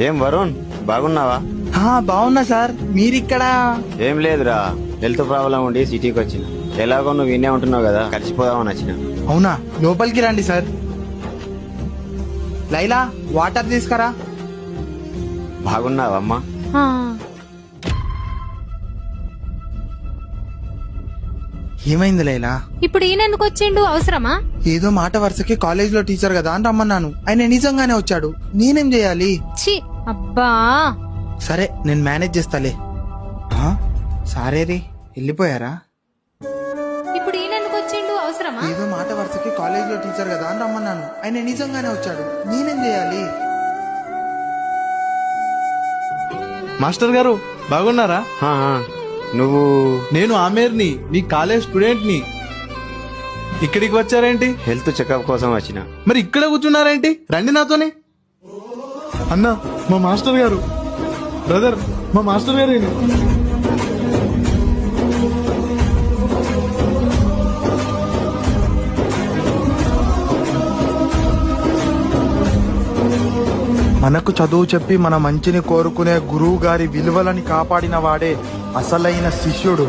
ఏం వరుణ్ బాగున్నావా? బాగున్నా సార్. మీరిక్కడ? ఏం లేదురా, హెల్త్ ప్రాబ్లం ఉండి సిటీకి వచ్చిన. ఎలాగో నువ్వు వినే ఉంటున్నావు కదా, కలిసిపోదామని వచ్చిన. అవునా, లోపలికి రండి సార్. లైలా, వాటర్ తీసుకురా. బాగున్నావమ్మా? ఆ, ఏమైంది లైలా? ఇప్పుడు ఈయన ఎందుకు వచ్చిండు? అవసరమా? ఏదో మాట వరుసకి కాలేజ్ లో టీచర్ కదా అని రమ్మన్నాను. ఆయన నిజంగానే వచ్చాడు. నేనేం చేయాలి? ఛీ, అబ్బా. సరే, నేను మేనేజ్ చేస్తాలే. సారేరి వెళ్ళిపోయారా? ఇప్పుడు ఈయన ఎందుకు వచ్చిండు? అవసరమా? ఏదో మాట వరుసకి కాలేజ్ లో టీచర్ కదా అని రమ్మన్నాను. ఆయన నిజంగానే వచ్చాడు. నేనేం చేయాలి? మాస్టర్ గారు బాగున్నారా? హా, హా. నువ్వు? నేను ఆమేర్ని, నీ కాలేజ్ స్టూడెంట్ ని. ఇక్కడికి వచ్చారేంటి? హెల్త్ చెకప్ కోసం వచ్చిన. మరి ఇక్కడ కూర్చున్నారేంటి? రండి నాతోని. అన్నా, మా మాస్టర్ గారు. బ్రదర్, మా మాస్టర్ గారు. మనకు చదువు చెప్పి మన మంచిని కోరుకునే గురువు గారి విలువలని కాపాడిన వాడే అసలైన శిష్యుడు.